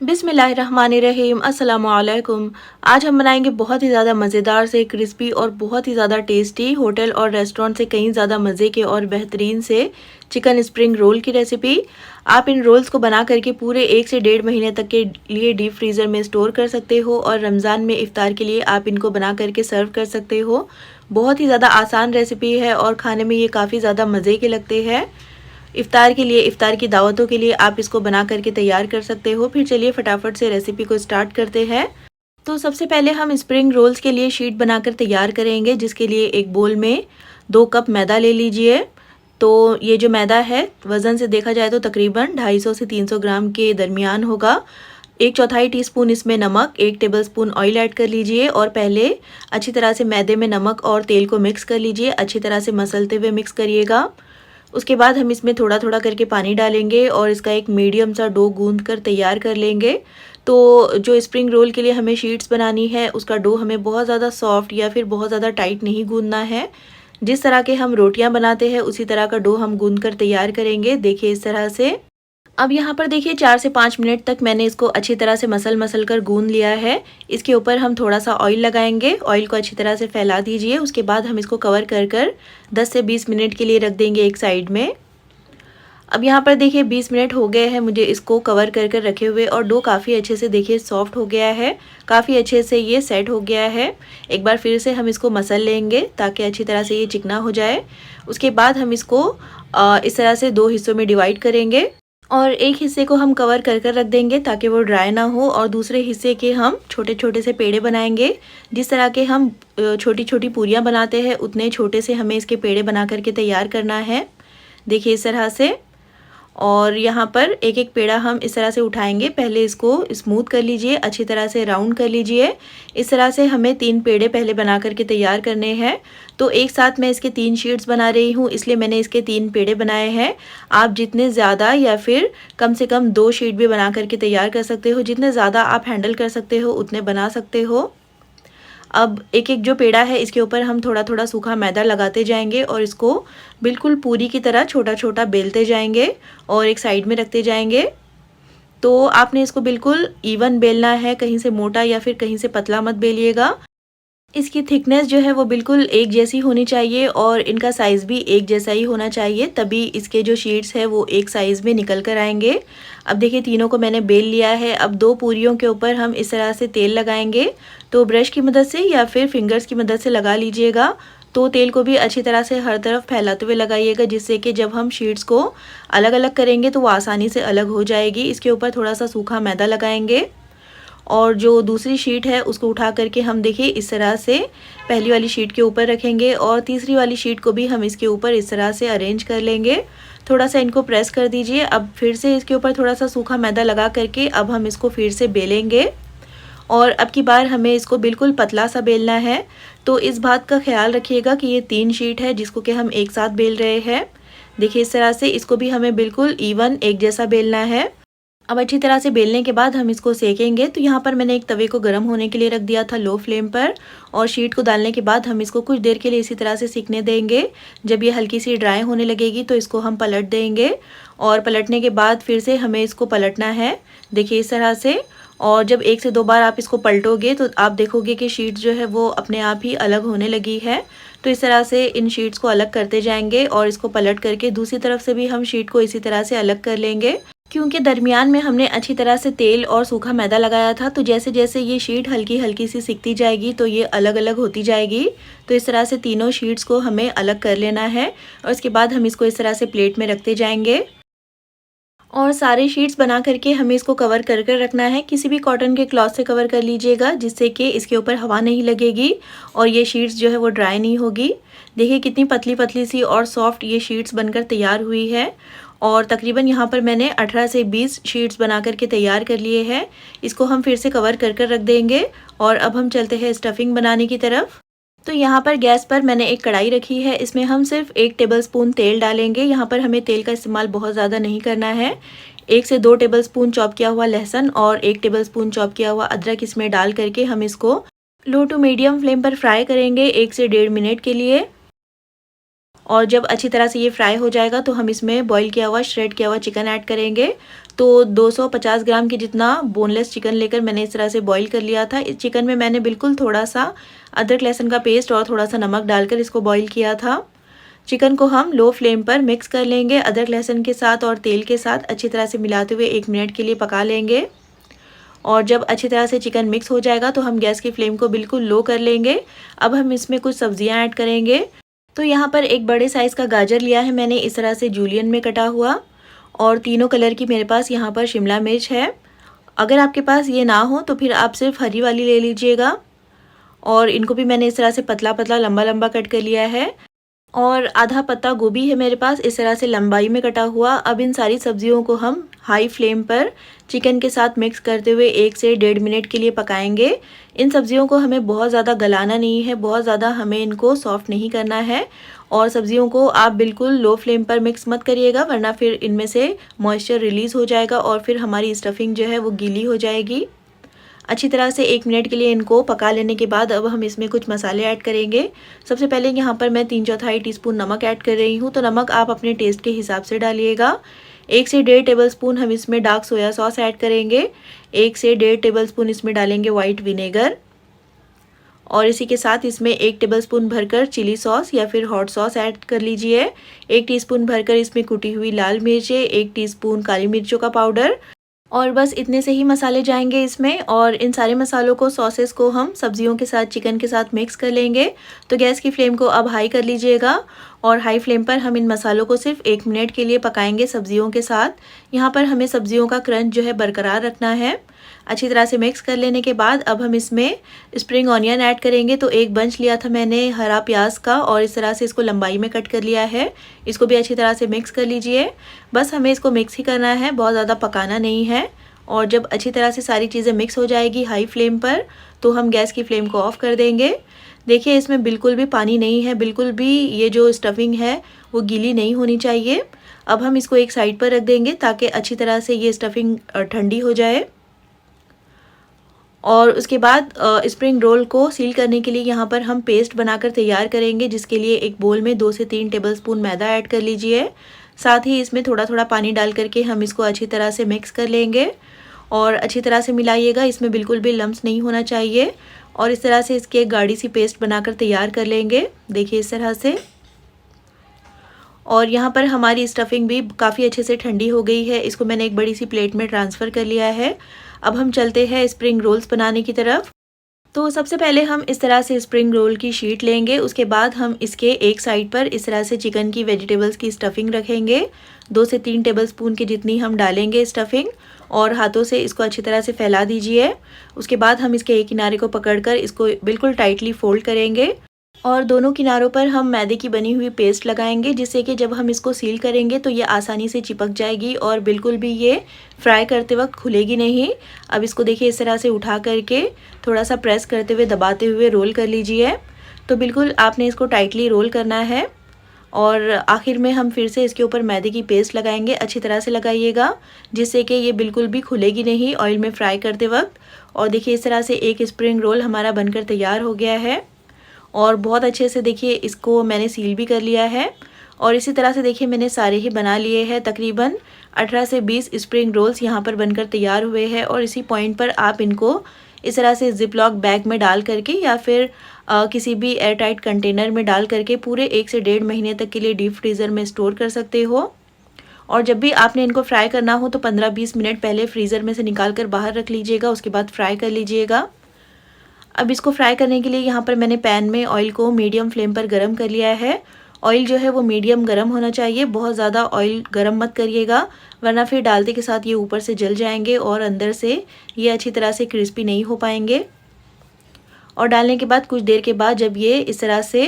बिस्मिल्लाहिर्रहमानिर्रहीम अस्सलामुअलैकुम। आज हम बनाएंगे बहुत ही ज़्यादा मज़ेदार से क्रिस्पी और बहुत ही ज़्यादा टेस्टी होटल और रेस्टोरेंट से कहीं ज़्यादा मज़े के और बेहतरीन से चिकन स्प्रिंग रोल की रेसिपी। आप इन रोल्स को बना करके पूरे 1 से 1.5 महीने तक के लिए डीप फ्रीज़र में स्टोर कर सकते हो और रमज़ान में इफ़्तार के लिए आप इनको बना करके सर्व कर सकते हो। बहुत ही ज़्यादा आसान रेसिपी है और खाने में ये काफ़ी ज़्यादा मज़े के लगते हैं। इफ़्तार के लिए, इफ़्तार की दावतों के लिए आप इसको बना करके तैयार कर सकते हो। फिर चलिए फटाफट से रेसिपी को स्टार्ट करते हैं। तो सबसे पहले हम स्प्रिंग रोल्स के लिए शीट बनाकर तैयार करेंगे, जिसके लिए एक बोल में 2 कप मैदा ले लीजिए। तो ये जो मैदा है वज़न से देखा जाए तो तकरीबन 250 से 300 ग्राम के दरमियान होगा। 1/4 टीस्पून इसमें नमक, 1 टेबलस्पून ऑयल ऐड कर लीजिए और पहले अच्छी तरह से मैदे में नमक और तेल को मिक्स कर लीजिए। अच्छी तरह से मसलते हुए मिक्स करिएगा। उसके बाद हम इसमें थोड़ा थोड़ा करके पानी डालेंगे और इसका एक मीडियम सा डो गूंद कर तैयार कर लेंगे। तो जो स्प्रिंग रोल के लिए हमें शीट्स बनानी है उसका डो हमें बहुत ज़्यादा सॉफ्ट या फिर बहुत ज़्यादा टाइट नहीं गूंदना है। जिस तरह के हम रोटियां बनाते हैं उसी तरह का डो हम गूंद कर तैयार करेंगे। देखिए इस तरह से। अब यहाँ पर देखिए 4 से 5 मिनट तक मैंने इसको अच्छी तरह से मसल कर गूंद लिया है। इसके ऊपर हम थोड़ा सा ऑयल लगाएंगे। ऑयल को अच्छी तरह से फैला दीजिए। उसके बाद हम इसको कवर कर 10 से 20 मिनट के लिए रख देंगे एक साइड में। अब यहाँ पर देखिए 20 मिनट हो गए हैं मुझे इसको कवर कर रखे हुए और डो काफ़ी अच्छे से देखिए सॉफ्ट हो गया है। काफ़ी अच्छे से ये सेट हो गया है। एक बार फिर से हम इसको मसल लेंगे ताकि अच्छी तरह से ये चिकना हो जाए। उसके बाद हम इसको इस तरह से 2 हिस्सों में डिवाइड करेंगे और एक हिस्से को हम कवर कर रख देंगे ताकि वो ड्राई ना हो और दूसरे हिस्से के हम छोटे छोटे से पेड़े बनाएंगे। जिस तरह के हम छोटी छोटी पूरियाँ बनाते हैं उतने छोटे से हमें इसके पेड़े बना करके तैयार करना है। देखिए इस तरह से। और यहाँ पर एक एक पेड़ा हम इस तरह से उठाएंगे। पहले इसको स्मूथ कर लीजिए, अच्छी तरह से राउंड कर लीजिए। इस तरह से हमें 3 पेड़े पहले बना करके तैयार करने हैं। तो एक साथ मैं इसके 3 शीट्स बना रही हूँ, इसलिए मैंने इसके 3 पेड़े बनाए हैं। आप जितने ज़्यादा या फिर कम से कम 2 शीट भी बना करके तैयार कर सकते हो। जितने ज़्यादा आप हैंडल कर सकते हो उतने बना सकते हो। अब एक एक जो पेड़ा है इसके ऊपर हम थोड़ा थोड़ा सूखा मैदा लगाते जाएंगे और इसको बिल्कुल पूरी की तरह छोटा छोटा बेलते जाएंगे और एक साइड में रखते जाएंगे। तो आपने इसको बिल्कुल इवन बेलना है, कहीं से मोटा या फिर कहीं से पतला मत बेलिएगा। इसकी थिकनेस जो है वो बिल्कुल एक जैसी होनी चाहिए और इनका साइज़ भी एक जैसा ही होना चाहिए, तभी इसके जो शीट्स है वो एक साइज़ में निकल कर आएंगे। अब देखिए तीनों को मैंने बेल लिया है। अब 2 पूरियों के ऊपर हम इस तरह से तेल लगाएंगे। तो ब्रश की मदद से या फिर फिंगर्स की मदद से लगा लीजिएगा। तो तेल को भी अच्छी तरह से हर तरफ फैलाते हुए लगाइएगा, जिससे कि जब हम शीट्स को अलग अलग करेंगे तो वो आसानी से अलग हो जाएगी। इसके ऊपर थोड़ा सा सूखा मैदा लगाएंगे और जो दूसरी शीट है उसको उठा करके हम देखिए इस तरह से पहली वाली शीट के ऊपर रखेंगे और तीसरी वाली शीट को भी हम इसके ऊपर इस तरह से अरेंज कर लेंगे। थोड़ा सा इनको प्रेस कर दीजिए। अब फिर से इसके ऊपर थोड़ा सा सूखा मैदा लगा करके अब हम इसको फिर से बेलेंगे और अब की बार हमें इसको बिल्कुल पतला सा बेलना है। तो इस बात का ख्याल रखिएगा कि ये 3 शीट है जिसको कि हम एक साथ बेल रहे हैं। देखिए इस तरह से इसको भी हमें बिल्कुल इवन एक जैसा बेलना है। अब अच्छी तरह से बेलने के बाद हम इसको सेकेंगे। तो यहाँ पर मैंने एक तवे को गर्म होने के लिए रख दिया था लो फ्लेम पर और शीट को डालने के बाद हम इसको कुछ देर के लिए इसी तरह से सीखने देंगे। जब ये हल्की सी ड्राई होने लगेगी तो इसको हम पलट देंगे और पलटने के बाद फिर से हमें इसको पलटना है। देखिए इस तरह से। और जब 1 से 2 बार आप इसको पलटोगे तो आप देखोगे कि शीट जो है वो अपने आप ही अलग होने लगी है। तो इस तरह से इन शीट्स को अलग करते जाएंगे और इसको पलट करके दूसरी तरफ से भी हम शीट को इसी तरह से अलग कर लेंगे। क्योंकि दरमियान में हमने अच्छी तरह से तेल और सूखा मैदा लगाया था, तो जैसे जैसे ये शीट हल्की हल्की सी सिकती जाएगी तो ये अलग अलग होती जाएगी। तो इस तरह से तीनों शीट्स को हमें अलग कर लेना है और इसके बाद हम इसको इस तरह से प्लेट में रखते जाएंगे और सारे शीट्स बना करके हमें इसको कवर कर रखना है। किसी भी कॉटन के क्लॉथ से कवर कर लीजिएगा, जिससे कि इसके ऊपर हवा नहीं लगेगी और ये शीट्स जो है वो ड्राई नहीं होगी। देखिए कितनी पतली पतली सी और सॉफ्ट ये शीट्स बनकर तैयार हुई है और तकरीबन यहाँ पर मैंने 18 से 20 शीट्स बना करके तैयार कर लिए हैं। इसको हम फिर से कवर कर रख देंगे और अब हम चलते हैं स्टफिंग बनाने की तरफ। तो यहाँ पर गैस पर मैंने एक कढ़ाई रखी है। इसमें हम सिर्फ 1 टेबलस्पून तेल डालेंगे। यहाँ पर हमें तेल का इस्तेमाल बहुत ज़्यादा नहीं करना है। 1 से 2 टेबलस्पून चॉप किया हुआ लहसुन और 1 टेबलस्पून चॉप किया हुआ अदरक इसमें डाल करके हम इसको लो टू मीडियम फ्लेम पर फ्राई करेंगे 1 से 1.5 मिनट के लिए। और जब अच्छी तरह से ये फ्राई हो जाएगा तो हम इसमें बॉईल किया हुआ श्रेड किया हुआ चिकन ऐड करेंगे। तो 250 ग्राम की जितना बोनलेस चिकन लेकर मैंने इस तरह से बॉईल कर लिया था। इस चिकन में मैंने बिल्कुल थोड़ा सा अदरक लहसुन का पेस्ट और थोड़ा सा नमक डालकर इसको बॉईल किया था। चिकन को हम लो फ्लेम पर मिक्स कर लेंगे अदरक लहसुन के साथ और तेल के साथ अच्छी तरह से मिलाते हुए 1 मिनट के लिए पका लेंगे। और जब अच्छी तरह से चिकन मिक्स हो जाएगा तो हम गैस की फ्लेम को बिल्कुल लो कर लेंगे। अब हम इसमें कुछ सब्जियां ऐड करेंगे। तो यहाँ पर एक बड़े साइज़ का गाजर लिया है मैंने इस तरह से जूलियन में कटा हुआ, और तीनों कलर की मेरे पास यहाँ पर शिमला मिर्च है। अगर आपके पास ये ना हो तो फिर आप सिर्फ हरी वाली ले लीजिएगा। और इनको भी मैंने इस तरह से पतला पतला लंबा लंबा कट कर लिया है। और आधा पत्ता गोभी है मेरे पास इस तरह से लंबाई में कटा हुआ। अब इन सारी सब्जियों को हम हाई फ्लेम पर चिकन के साथ मिक्स करते हुए 1 से 1.5 मिनट के लिए पकाएंगे। इन सब्जियों को हमें बहुत ज़्यादा गलाना नहीं है, बहुत ज़्यादा हमें इनको सॉफ्ट नहीं करना है। और सब्जियों को आप बिल्कुल लो फ्लेम पर मिक्स मत करिएगा, वरना फिर इनमें से मॉइस्चर रिलीज़ हो जाएगा और फिर हमारी स्टफिंग जो है वो गीली हो जाएगी। अच्छी तरह से 1 मिनट के लिए इनको पका लेने के बाद अब हम इसमें कुछ मसाले ऐड करेंगे। सबसे पहले यहाँ पर मैं 3/4 टीस्पून नमक ऐड कर रही हूँ। तो नमक आप अपने टेस्ट के हिसाब से डालिएगा। 1 से 1.5 टेबलस्पून हम इसमें डार्क सोया सॉस ऐड करेंगे। 1 से 1.5 टेबलस्पून इसमें डालेंगे वाइट विनेगर। और इसी के साथ इसमें 1 टेबलस्पून भरकर चिली सॉस या फिर हॉट सॉस ऐड कर लीजिए। 1 टीस्पून भरकर इसमें कुटी हुई लाल मिर्चें, 1 टीस्पून काली मिर्चों का पाउडर। और बस इतने से ही मसाले जाएंगे इसमें। और इन सारे मसालों को, सॉसेस को हम सब्जियों के साथ, चिकन के साथ मिक्स कर लेंगे। तो गैस की फ्लेम को अब हाई कर लीजिएगा और हाई फ्लेम पर हम इन मसालों को सिर्फ 1 मिनट के लिए पकाएंगे सब्जियों के साथ। यहाँ पर हमें सब्जियों का क्रंच जो है बरकरार रखना है। अच्छी तरह से मिक्स कर लेने के बाद अब हम इसमें स्प्रिंग ऑनियन ऐड करेंगे। तो एक बंच लिया था मैंने हरा प्याज का और इस तरह से इसको लंबाई में कट कर लिया है। इसको भी अच्छी तरह से मिक्स कर लीजिए। बस हमें इसको मिक्स ही करना है, बहुत ज़्यादा पकाना नहीं है। और जब अच्छी तरह से सारी चीज़ें मिक्स हो जाएगी हाई फ्लेम पर, तो हम गैस की फ्लेम को ऑफ कर देंगे। देखिए इसमें बिल्कुल भी पानी नहीं है, बिल्कुल भी ये जो स्टफिंग है वो गीली नहीं होनी चाहिए। अब हम इसको एक साइड पर रख देंगे ताकि अच्छी तरह से ये स्टफिंग ठंडी हो जाए। और उसके बाद स्प्रिंग रोल को सील करने के लिए यहाँ पर हम पेस्ट बनाकर तैयार करेंगे, जिसके लिए एक बोल में 2 से 3 टेबलस्पून मैदा ऐड कर लीजिए। साथ ही इसमें थोड़ा थोड़ा पानी डाल करके हम इसको अच्छी तरह से मिक्स कर लेंगे और अच्छी तरह से मिलाइएगा। इसमें बिल्कुल भी लम्स नहीं होना चाहिए। और इस तरह से इसकी एक गाढ़ी सी पेस्ट बनाकर तैयार कर लेंगे, देखिए इस तरह से। और यहाँ पर हमारी स्टफिंग भी काफ़ी अच्छे से ठंडी हो गई है। इसको मैंने एक बड़ी सी प्लेट में ट्रांसफ़र कर लिया है। अब हम चलते हैं स्प्रिंग रोल्स बनाने की तरफ। तो सबसे पहले हम इस तरह से स्प्रिंग रोल की शीट लेंगे। उसके बाद हम इसके एक साइड पर इस तरह से चिकन की वेजिटेबल्स की स्टफिंग रखेंगे। 2 से 3 टेबलस्पून की जितनी हम डालेंगे स्टफिंग और हाथों से इसको अच्छी तरह से फैला दीजिए। उसके बाद हम इसके एक किनारे को पकड़कर इसको बिल्कुल टाइटली फोल्ड करेंगे और दोनों किनारों पर हम मैदे की बनी हुई पेस्ट लगाएंगे, जिससे कि जब हम इसको सील करेंगे तो ये आसानी से चिपक जाएगी और बिल्कुल भी ये फ्राई करते वक्त खुलेगी नहीं। अब इसको देखिए इस तरह से उठा करके थोड़ा सा प्रेस करते हुए, दबाते हुए रोल कर लीजिए। तो बिल्कुल आपने इसको टाइटली रोल करना है। और आखिर में हम फिर से इसके ऊपर मैदे की पेस्ट लगाएंगे। अच्छी तरह से लगाइएगा, जिससे कि ये बिल्कुल भी खुलेगी नहीं ऑयल में फ्राई करते वक्त। और देखिए इस तरह से एक स्प्रिंग रोल हमारा बनकर तैयार हो गया है और बहुत अच्छे से देखिए इसको मैंने सील भी कर लिया है। और इसी तरह से देखिए मैंने सारे ही बना लिए हैं। तकरीबन 18 से 20 स्प्रिंग रोल्स यहाँ पर बनकर तैयार हुए हैं। और इसी पॉइंट पर आप इनको इस तरह से जिप-लॉक बैग में डाल करके या फिर किसी भी एयर टाइट कंटेनर में डाल करके पूरे 1 से 1.5 महीने तक के लिए डीप फ्रीज़र में स्टोर कर सकते हो। और जब भी आपने इनको फ्राई करना हो तो 15-20 मिनट पहले फ्रीज़र में से निकाल कर बाहर रख लीजिएगा, उसके बाद फ्राई कर लीजिएगा। अब इसको फ्राई करने के लिए यहाँ पर मैंने पैन में ऑयल को मीडियम फ्लेम पर गर्म कर लिया है। ऑयल जो है वो मीडियम गर्म होना चाहिए, बहुत ज़्यादा ऑयल गर्म मत करिएगा, वरना फिर डालते के साथ ये ऊपर से जल जाएंगे और अंदर से ये अच्छी तरह से क्रिस्पी नहीं हो पाएंगे। और डालने के बाद कुछ देर के बाद जब ये इस तरह से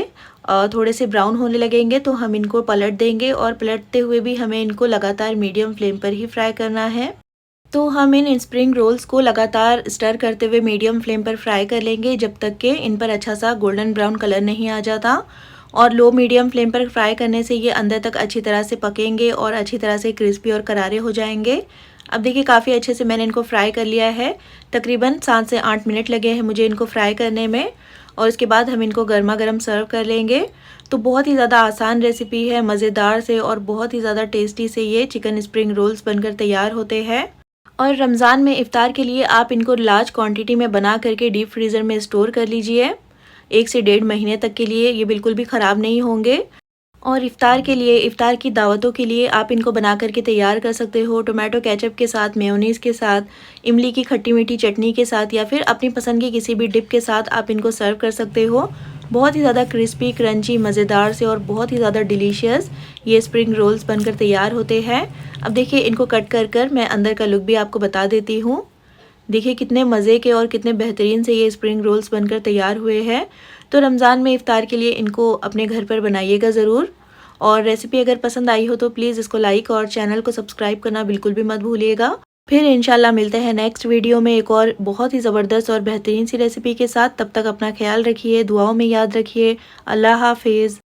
थोड़े से ब्राउन होने लगेंगे तो हम इनको पलट देंगे। और पलटते हुए भी हमें इनको लगातार मीडियम फ्लेम पर ही फ्राई करना है। तो हम इन स्प्रिंग रोल्स को लगातार स्टर करते हुए मीडियम फ्लेम पर फ्राई कर लेंगे जब तक कि इन पर अच्छा सा गोल्डन ब्राउन कलर नहीं आ जाता। और लो मीडियम फ्लेम पर फ्राई करने से ये अंदर तक अच्छी तरह से पकेंगे और अच्छी तरह से क्रिस्पी और करारे हो जाएंगे। अब देखिए काफ़ी अच्छे से मैंने इनको फ्राई कर लिया है। तकरीबन 7 से 8 मिनट लगे हैं मुझे इनको फ्राई करने में। और इसके बाद हम इनको गर्मा गर्म सर्व कर लेंगे। तो बहुत ही ज़्यादा आसान रेसिपी है, मज़ेदार से और बहुत ही ज़्यादा टेस्टी से ये चिकन स्प्रिंग रोल्स बनकर तैयार होते हैं। और रमज़ान में इफ़्तार के लिए आप इनको लार्ज क्वांटिटी में बना करके डीप फ्रीज़र में स्टोर कर लीजिए। 1 से 1.5 महीने तक के लिए ये बिल्कुल भी ख़राब नहीं होंगे। और इफ़्तार के लिए, इफ़्तार की दावतों के लिए आप इनको बना करके तैयार कर सकते हो टोमेटो केचप के साथ, मेयोनीज़ के साथ, इमली की खट्टी मीठी चटनी के साथ या फिर अपनी पसंद की किसी भी डिप के साथ आप इनको सर्व कर सकते हो। बहुत ही ज़्यादा क्रिस्पी, क्रंची, मज़ेदार से और बहुत ही ज़्यादा डिलीशियस ये स्प्रिंग रोल्स बनकर तैयार होते हैं। अब देखिए इनको कट कर मैं अंदर का लुक भी आपको बता देती हूँ। देखिए कितने मज़े के और कितने बेहतरीन से ये स्प्रिंग रोल्स बनकर तैयार हुए हैं। तो रमज़ान में इफ़्तार के लिए इनको अपने घर पर बनाइएगा ज़रूर। और रेसिपी अगर पसंद आई हो तो प्लीज़ इसको लाइक और चैनल को सब्सक्राइब करना बिल्कुल भी मत भूलिएगा। फिर इंशाल्लाह मिलते हैं नेक्स्ट वीडियो में एक और बहुत ही ज़बरदस्त और बेहतरीन सी रेसिपी के साथ। तब तक अपना ख्याल रखिए, दुआओं में याद रखिए। अल्लाह हाफ़िज़।